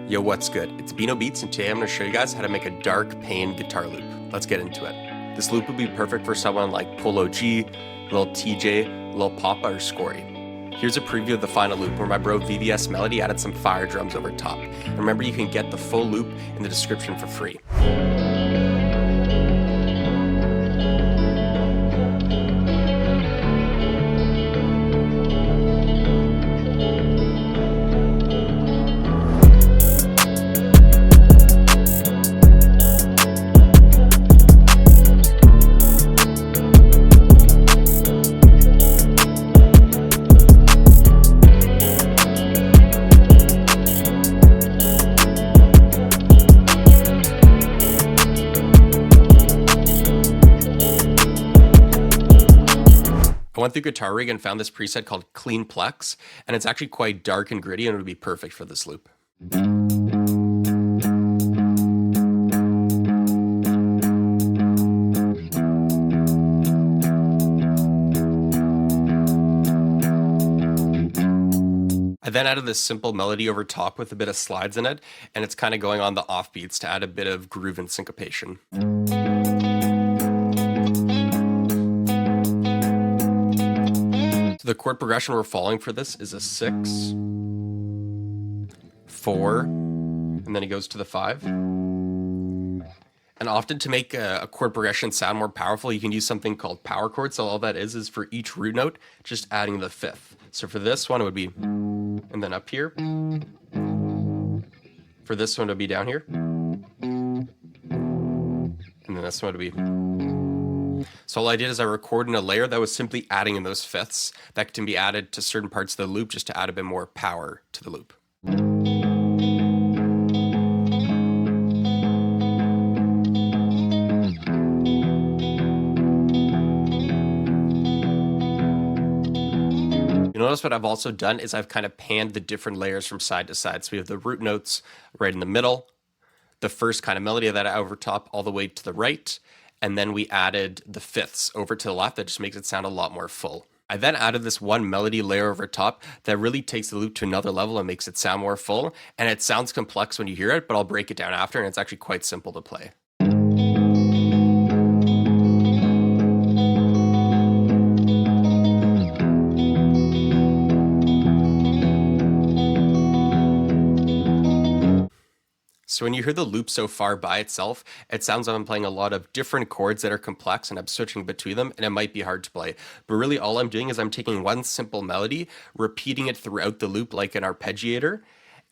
Yo, what's good? It's Bino Beats, and today I'm going to show you guys how to make a dark pain guitar loop. Let's get into it. This loop would be perfect for someone like Polo G, Lil tjay, Lil Papa, or Scorey. Here's a preview of the final loop where my bro VVS Melody added some fire drums over top. And remember, you can get the full loop in the description for free. I went through Guitar Rig and found this preset called Clean Plex, and it's actually quite dark and gritty and it would be perfect for this loop. I then added this simple melody over top with a bit of slides in it, and it's kind of going on the offbeats to add a bit of groove and syncopation. The chord progression we're following for this is a 6, 4, and then he goes to the 5. And often to make a chord progression sound more powerful, you can use something called power chords. So all that is for each root note, just adding the 5th. So for this one, it would be, and then up here. For this one, it would be down here. And then this one would be. So all I did is I recorded in a layer that was simply adding in those 5ths that can be added to certain parts of the loop just to add a bit more power to the loop. You notice what I've also done is I've kind of panned the different layers from side to side. So we have the root notes right in the middle, the first kind of melody of that over top all the way to the right, and then we added the 5ths over to the left. That just makes it sound a lot more full. I then added this one melody layer over top that really takes the loop to another level and makes it sound more full. And it sounds complex when you hear it, but I'll break it down after, and it's actually quite simple to play. So when you hear the loop so far by itself, it sounds like I'm playing a lot of different chords that are complex and I'm switching between them, and it might be hard to play. But really all I'm doing is I'm taking one simple melody, repeating it throughout the loop like an arpeggiator,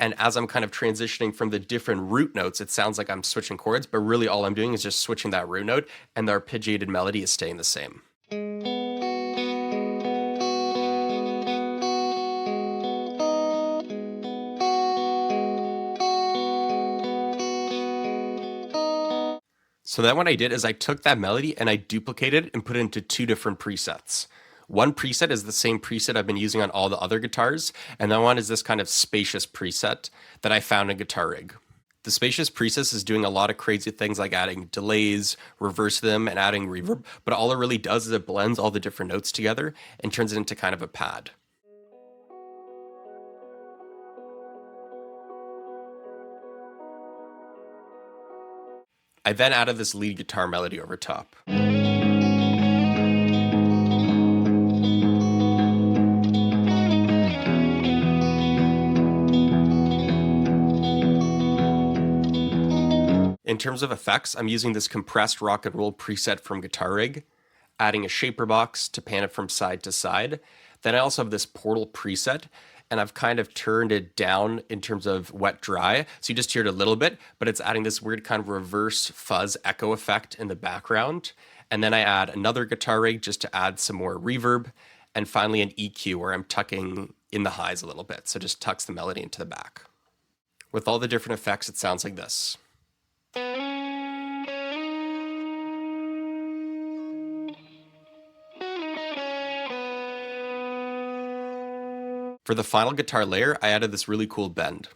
and as I'm kind of transitioning from the different root notes, it sounds like I'm switching chords, but really all I'm doing is just switching that root note, and the arpeggiated melody is staying the same. So then what I did is I took that melody and I duplicated it and put it into 2 different presets. One preset is the same preset I've been using on all the other guitars, and that one is this kind of spacious preset that I found in Guitar Rig. The spacious preset is doing a lot of crazy things like adding delays, reverse them, and adding reverb, but all it really does is it blends all the different notes together and turns it into kind of a pad. I then added this lead guitar melody over top. In terms of effects, I'm using this compressed rock and roll preset from Guitar Rig, adding a shaper box to pan it from side to side. Then I also have this portal preset, and I've kind of turned it down in terms of wet dry. So you just hear it a little bit, but it's adding this weird kind of reverse fuzz echo effect in the background. And then I add another Guitar Rig just to add some more reverb. And finally an EQ where I'm tucking in the highs a little bit. So just tucks the melody into the back. With all the different effects, it sounds like this. For the final guitar layer, I added this really cool bend.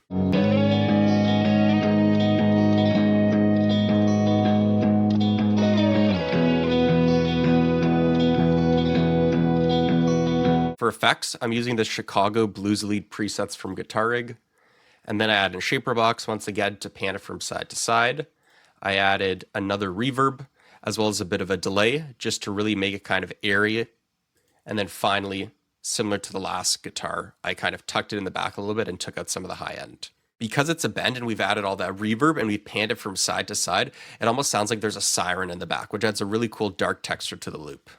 For effects, I'm using the Chicago Blues Lead presets from Guitar Rig, And then I added a shaper box once again to pan it from side to side. I added another reverb as well as a bit of a delay just to really make it kind of airy. And then finally, similar to the last guitar, I kind of tucked it in the back a little bit and took out some of the high end. Because it's a bend and we've added all that reverb and we panned it from side to side, it almost sounds like there's a siren in the back, which adds a really cool dark texture to the loop.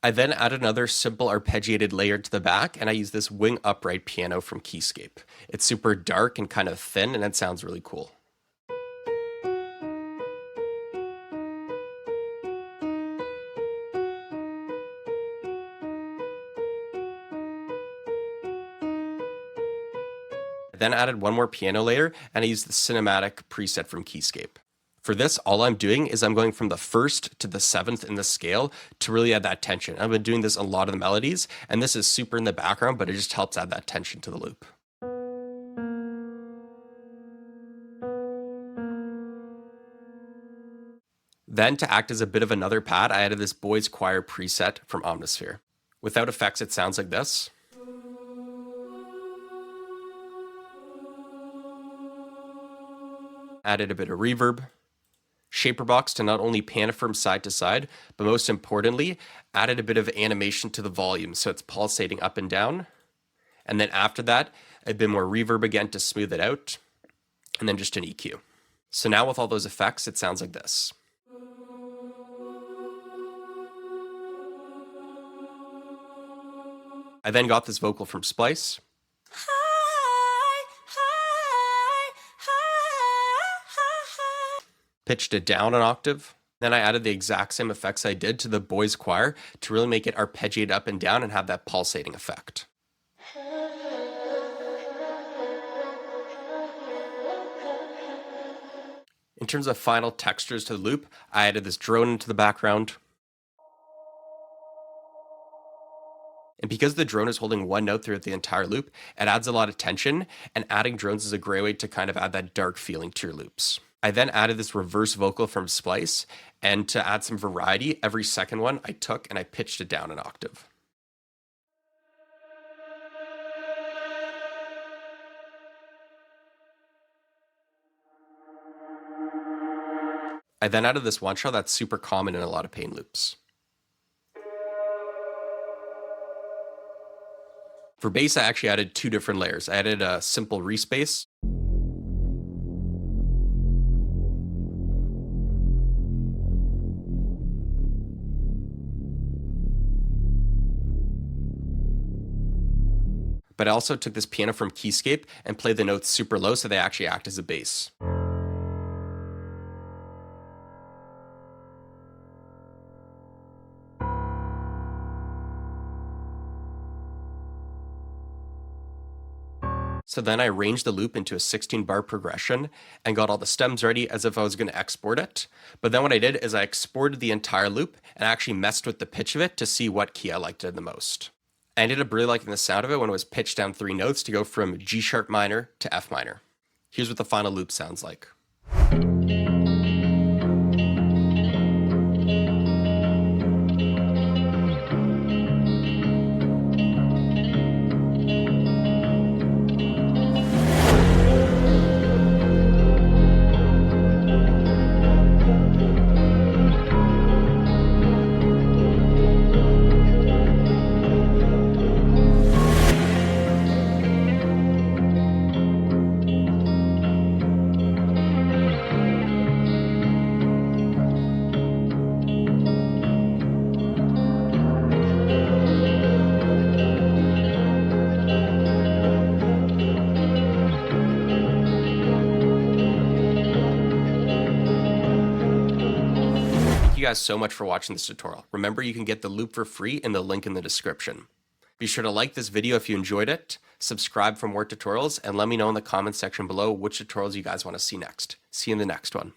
I then added another simple arpeggiated layer to the back, and I use this wing upright piano from Keyscape. It's super dark and kind of thin, and it sounds really cool. I then added one more piano layer, and I used the cinematic preset from Keyscape. For this, all I'm doing is I'm going from the 1st to the 7th in the scale to really add that tension. I've been doing this in a lot of the melodies, and this is super in the background, but it just helps add that tension to the loop. Then, to act as a bit of another pad, I added this boys choir preset from Omnisphere. Without effects, it sounds like this. Added a bit of reverb. Shaper box to not only pan it from side to side, but most importantly, added a bit of animation to the volume so it's pulsating up and down. And then after that, a bit more reverb again to smooth it out, and then just an EQ. So now with all those effects, it sounds like this. I then got this vocal from Splice. Pitched it down an octave. Then I added the exact same effects I did to the boys choir to really make it arpeggiate up and down and have that pulsating effect. In terms of final textures to the loop, I added this drone into the background. And because the drone is holding one note throughout the entire loop, it adds a lot of tension, and adding drones is a great way to kind of add that dark feeling to your loops. I then added this reverse vocal from Splice, and to add some variety, every second one I took and I pitched it down an octave. I then added this one shot that's super common in a lot of pain loops. For bass, I actually added 2 different layers. I added a simple respace. But I also took this piano from Keyscape and played the notes super low so they actually act as a bass. So then I arranged the loop into a 16-bar progression and got all the stems ready as if I was going to export it. But then what I did is I exported the entire loop and actually messed with the pitch of it to see what key I liked it the most. I ended up really liking the sound of it when it was pitched down 3 notes to go from G sharp minor to F minor. Here's what the final loop sounds like. You guys so much for watching this tutorial. Remember, you can get the loop for free in the link in the description. Be sure to like this video if you enjoyed it, subscribe for more tutorials, and let me know in the comments section below which tutorials you guys want to see next. See you in the next one.